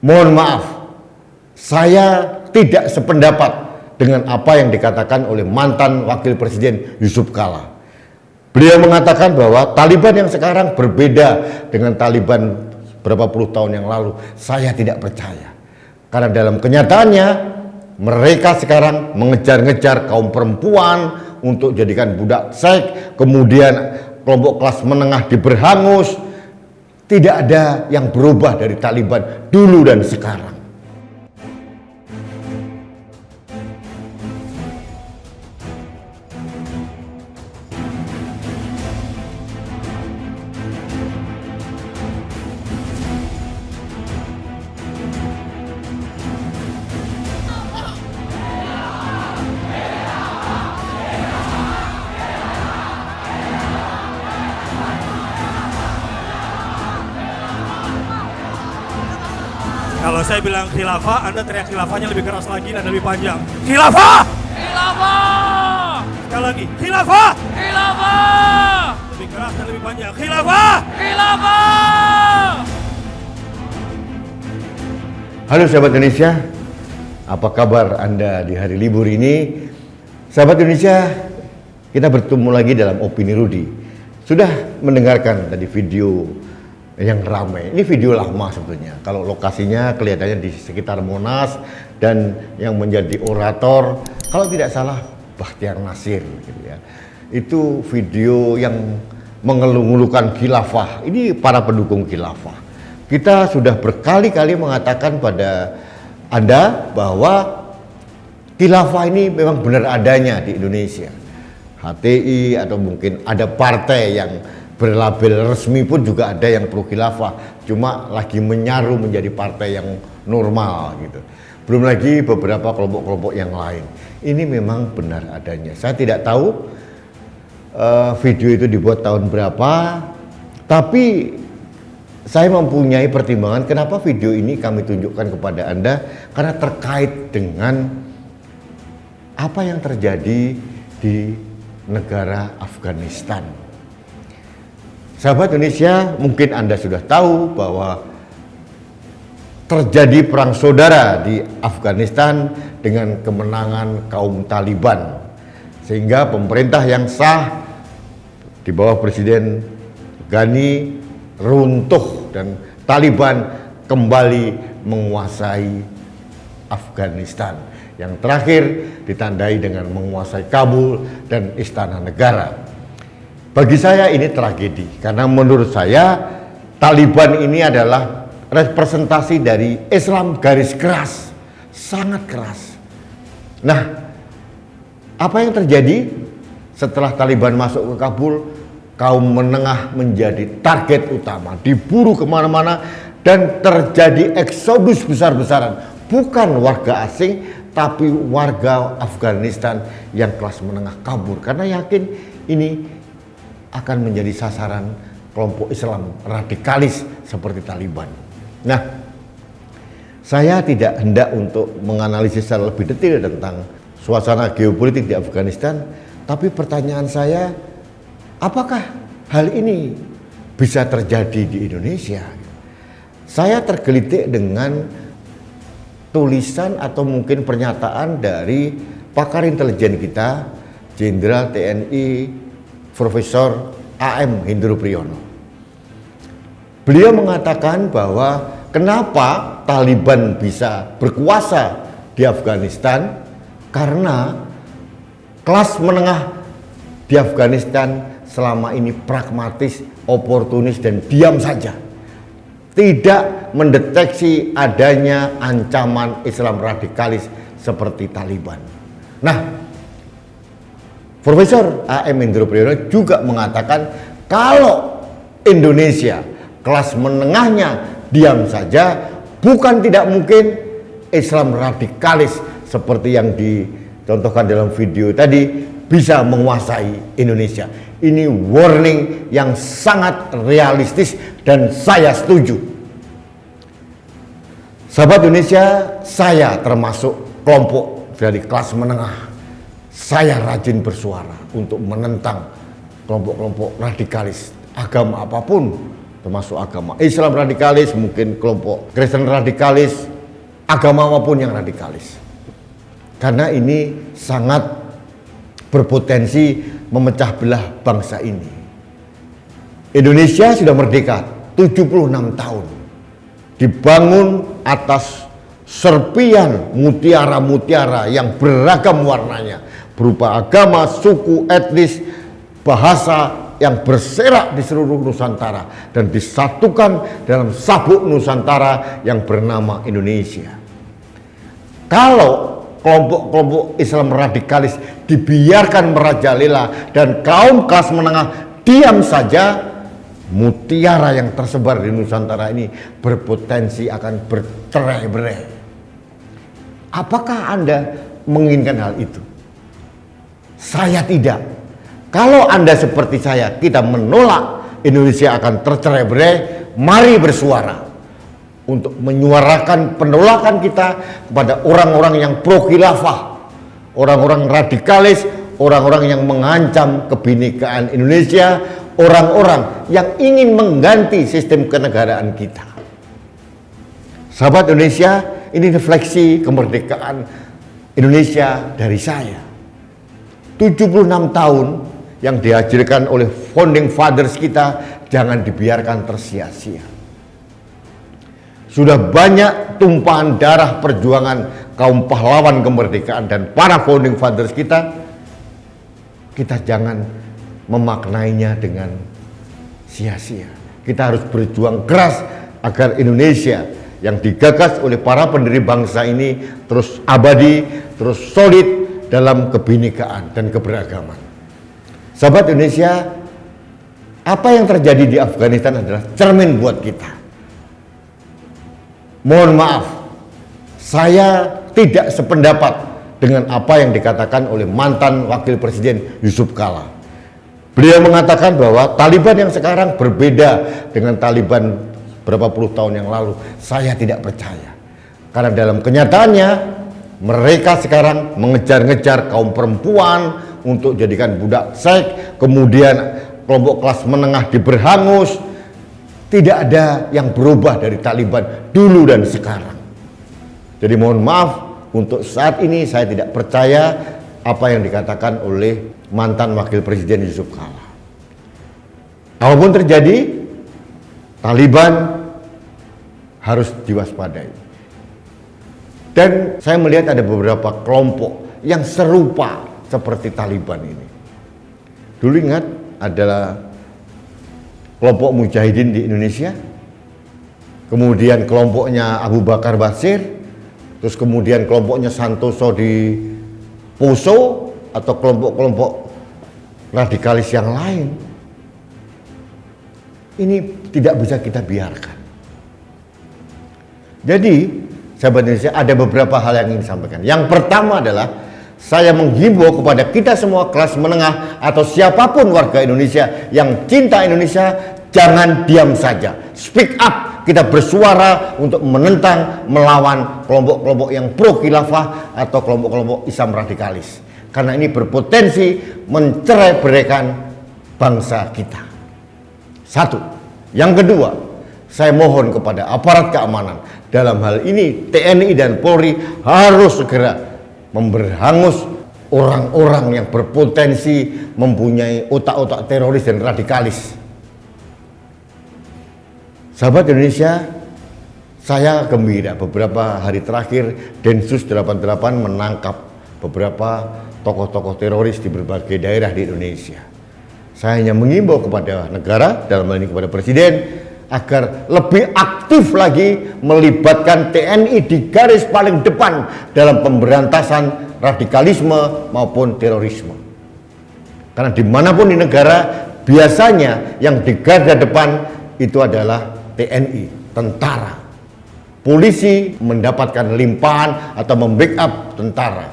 Mohon maaf, saya tidak sependapat dengan apa yang dikatakan oleh mantan Wakil Presiden Yusuf Kala. Beliau mengatakan bahwa Taliban yang sekarang berbeda dengan Taliban berapa puluh tahun yang lalu. Saya tidak percaya. Karena dalam kenyataannya mereka sekarang mengejar-ngejar kaum perempuan untuk jadikan budak seks, kemudian kelompok kelas menengah diberhangus. Tidak ada yang berubah dari Taliban dulu dan sekarang. Kalau saya bilang khilafah, Anda teriak khilafahnya lebih keras lagi dan lebih panjang. Khilafah! Khilafah! Sekali lagi, khilafah! Khilafah! Lebih keras dan lebih panjang. Khilafah! Khilafah! Halo sahabat Indonesia, apa kabar Anda di hari libur ini? Sahabat Indonesia, kita bertemu lagi dalam Opini Rudi. Sudah mendengarkan tadi video yang ramai. Ini video lama sebetulnya. Kalau lokasinya kelihatannya di sekitar Monas, dan yang menjadi orator kalau tidak salah Bahtiar Nasir gitu ya. Itu video yang mengeluh-ngeluhkan khilafah. Ini para pendukung khilafah. Kita sudah berkali-kali mengatakan pada Anda bahwa khilafah ini memang benar adanya di Indonesia. HTI atau mungkin ada partai yang berlabel resmi pun juga ada yang pro khilafah, cuma lagi menyaru menjadi partai yang normal gitu. Belum lagi beberapa kelompok-kelompok yang lain. Ini memang benar adanya. Saya tidak tahu video itu dibuat tahun berapa, tapi saya mempunyai pertimbangan kenapa video ini kami tunjukkan kepada Anda, karena terkait dengan apa yang terjadi di negara Afghanistan. Sahabat Indonesia, mungkin Anda sudah tahu bahwa terjadi perang saudara di Afghanistan dengan kemenangan kaum Taliban, sehingga pemerintah yang sah di bawah Presiden Ghani runtuh dan Taliban kembali menguasai Afghanistan. Yang terakhir ditandai dengan menguasai Kabul dan Istana Negara. Bagi saya ini tragedi, karena menurut saya Taliban ini adalah representasi dari Islam garis keras, sangat keras. Nah, apa yang terjadi setelah Taliban masuk ke Kabul? Kaum menengah menjadi target utama, diburu kemana-mana, dan terjadi eksodus besar-besaran. Bukan warga asing, tapi warga Afghanistan yang kelas menengah kabur, karena yakin ini akan menjadi sasaran kelompok Islam radikalis seperti Taliban. Nah, saya tidak hendak untuk menganalisis secara lebih detail tentang suasana geopolitik di Afghanistan, tapi pertanyaan saya, apakah hal ini bisa terjadi di Indonesia? Saya tergelitik dengan tulisan atau mungkin pernyataan dari pakar intelijen kita, Jenderal TNI Profesor A.M. Hendro Priyono. Beliau mengatakan bahwa kenapa Taliban bisa berkuasa di Afghanistan, karena kelas menengah di Afghanistan selama ini pragmatis, oportunis, dan diam saja. Tidak mendeteksi adanya ancaman Islam radikalis seperti Taliban. Nah, Profesor A.M. Hendro Priyono juga mengatakan kalau Indonesia kelas menengahnya diam saja, bukan tidak mungkin Islam radikalis seperti yang dicontohkan dalam video tadi bisa menguasai Indonesia. Ini warning yang sangat realistis dan saya setuju. Sahabat Indonesia, saya termasuk kelompok dari kelas menengah. Saya rajin bersuara untuk menentang kelompok-kelompok radikalis agama apapun, termasuk agama Islam radikalis, mungkin kelompok Kristen radikalis, agama maupun yang radikalis. Karena ini sangat berpotensi memecah belah bangsa ini. Indonesia sudah merdeka 76 tahun. Dibangun atas serpian mutiara-mutiara yang beragam warnanya, berupa agama, suku, etnis, bahasa yang berserak di seluruh Nusantara dan disatukan dalam sabuk Nusantara yang bernama Indonesia. Kalau kelompok-kelompok Islam radikalis dibiarkan merajalela dan kaum kelas menengah diam saja, mutiara yang tersebar di Nusantara ini berpotensi akan bercerai-berai. Apakah Anda menginginkan hal itu? Saya tidak. Kalau Anda seperti saya, kita menolak Indonesia akan tercerai-berai, mari bersuara untuk menyuarakan penolakan kita kepada orang-orang yang pro khilafah, orang-orang radikalis, orang-orang yang mengancam kebinekaan Indonesia, orang-orang yang ingin mengganti sistem kenegaraan kita. Sahabat Indonesia, ini refleksi kemerdekaan Indonesia dari saya. 76 tahun yang dihasilkan oleh founding fathers kita jangan dibiarkan tersia-sia. Sudah banyak tumpahan darah perjuangan kaum pahlawan kemerdekaan dan para founding fathers kita jangan memaknainya dengan sia-sia. Kita harus berjuang keras agar Indonesia yang digagas oleh para pendiri bangsa ini terus abadi, terus solid dalam kebinekaan dan keberagaman. Sahabat Indonesia, apa yang terjadi di Afghanistan adalah cermin buat kita. Mohon maaf, saya tidak sependapat dengan apa yang dikatakan oleh mantan Wakil Presiden Yusuf Kala. Beliau mengatakan bahwa Taliban yang sekarang berbeda dengan Taliban berapa puluh tahun yang lalu. Saya tidak percaya. Karena dalam kenyataannya mereka sekarang mengejar-ngejar kaum perempuan untuk jadikan budak seks, kemudian kelompok kelas menengah diberhangus. Tidak ada yang berubah dari Taliban dulu dan sekarang. Jadi mohon maaf, untuk saat ini saya tidak percaya apa yang dikatakan oleh mantan Wakil Presiden Yusuf Kala. Apapun terjadi, Taliban harus diwaspadai. Dan saya melihat ada beberapa kelompok yang serupa seperti Taliban ini. Dulu ingat adalah kelompok Mujahidin di Indonesia, kemudian kelompoknya Abu Bakar Basir, terus kemudian kelompoknya Santoso di Poso, atau kelompok-kelompok radikalis yang lain. Ini tidak bisa kita biarkan. Jadi, sahabat Indonesia, ada beberapa hal yang ingin disampaikan. Yang pertama adalah saya menghimbau kepada kita semua kelas menengah atau siapapun warga Indonesia yang cinta Indonesia, jangan diam saja. Speak up, kita bersuara untuk menentang, melawan kelompok-kelompok yang pro khilafah atau kelompok-kelompok Islam radikalis. Karena ini berpotensi mencerai-beraikan bangsa kita. Satu. Yang kedua, saya mohon kepada aparat keamanan, dalam hal ini TNI dan Polri harus segera memberhangus orang-orang yang berpotensi mempunyai otak-otak teroris dan radikalis. Sahabat Indonesia, saya gembira beberapa hari terakhir Densus 88 menangkap beberapa tokoh-tokoh teroris di berbagai daerah di Indonesia. Saya hanya mengimbau kepada negara, dalam hal ini kepada Presiden, agar lebih aktif lagi melibatkan TNI di garis paling depan dalam pemberantasan radikalisme maupun terorisme. Karena dimanapun di negara, biasanya yang di garda depan itu adalah TNI, tentara. Polisi mendapatkan limpahan atau membackup tentara.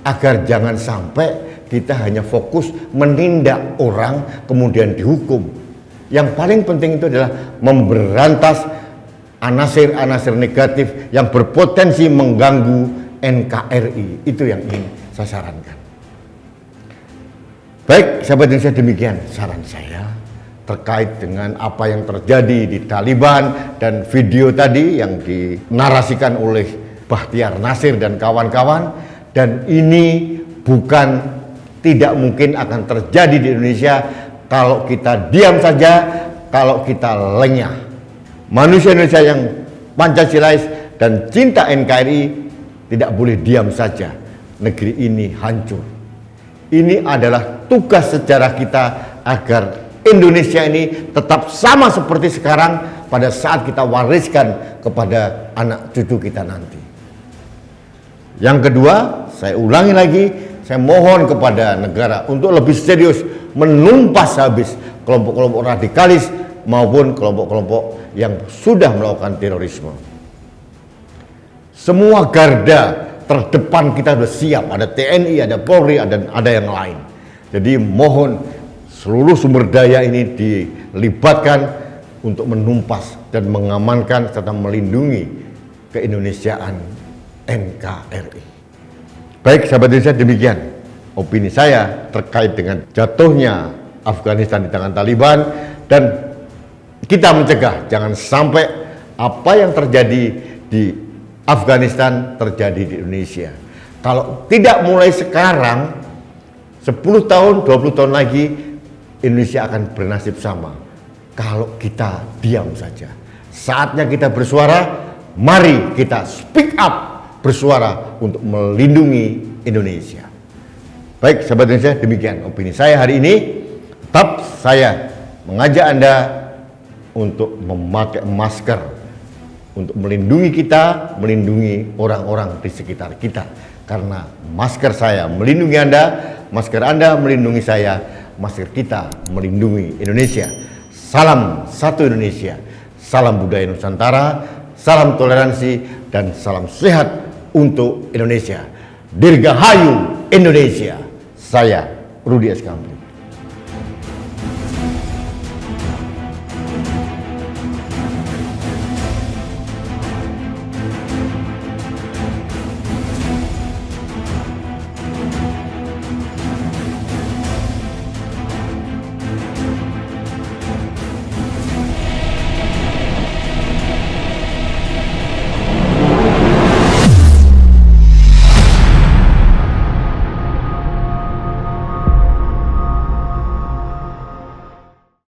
Agar jangan sampai kita hanya fokus menindak orang kemudian dihukum. Yang paling penting itu adalah memberantas anasir-anasir negatif yang berpotensi mengganggu NKRI. Itu yang ingin saya sarankan. Baik, sahabat Indonesia, demikian saran saya. terkait dengan apa yang terjadi di Taliban dan video tadi yang dinarasikan oleh Bahtiar Nasir dan kawan-kawan, dan ini bukan tidak mungkin akan terjadi di Indonesia kalau kita diam saja, kalau kita lengah. Manusia Indonesia yang Pancasilais dan cinta NKRI tidak boleh diam saja. Negeri ini hancur. Ini adalah tugas sejarah kita agar Indonesia ini tetap sama seperti sekarang pada saat kita wariskan kepada anak cucu kita nanti. Yang kedua, saya ulangi lagi, saya mohon kepada negara untuk lebih serius menumpas habis kelompok-kelompok radikalis maupun kelompok-kelompok yang sudah melakukan terorisme. Semua garda terdepan kita sudah siap, ada TNI, ada Polri, ada yang lain. Jadi mohon seluruh sumber daya ini dilibatkan untuk menumpas dan mengamankan serta melindungi keindonesiaan NKRI. Baik sahabat Indonesia, demikian opini saya terkait dengan jatuhnya Afghanistan di tangan Taliban, dan kita mencegah jangan sampai apa yang terjadi di Afghanistan terjadi di Indonesia. Kalau tidak mulai sekarang, 10 tahun, 20 tahun lagi Indonesia akan bernasib sama kalau kita diam saja. Saatnya kita bersuara, mari kita speak up, bersuara untuk melindungi Indonesia. Baik sahabat Indonesia, demikian opini saya hari ini. Tetap saya mengajak Anda untuk memakai masker, untuk melindungi kita, melindungi orang-orang di sekitar kita. Karena masker saya melindungi Anda, masker Anda melindungi saya, masker kita melindungi Indonesia. Salam satu Indonesia, salam budaya Nusantara, salam toleransi, dan salam sehat untuk Indonesia. Dirgahayu Indonesia. Saya Rudi Eskambil.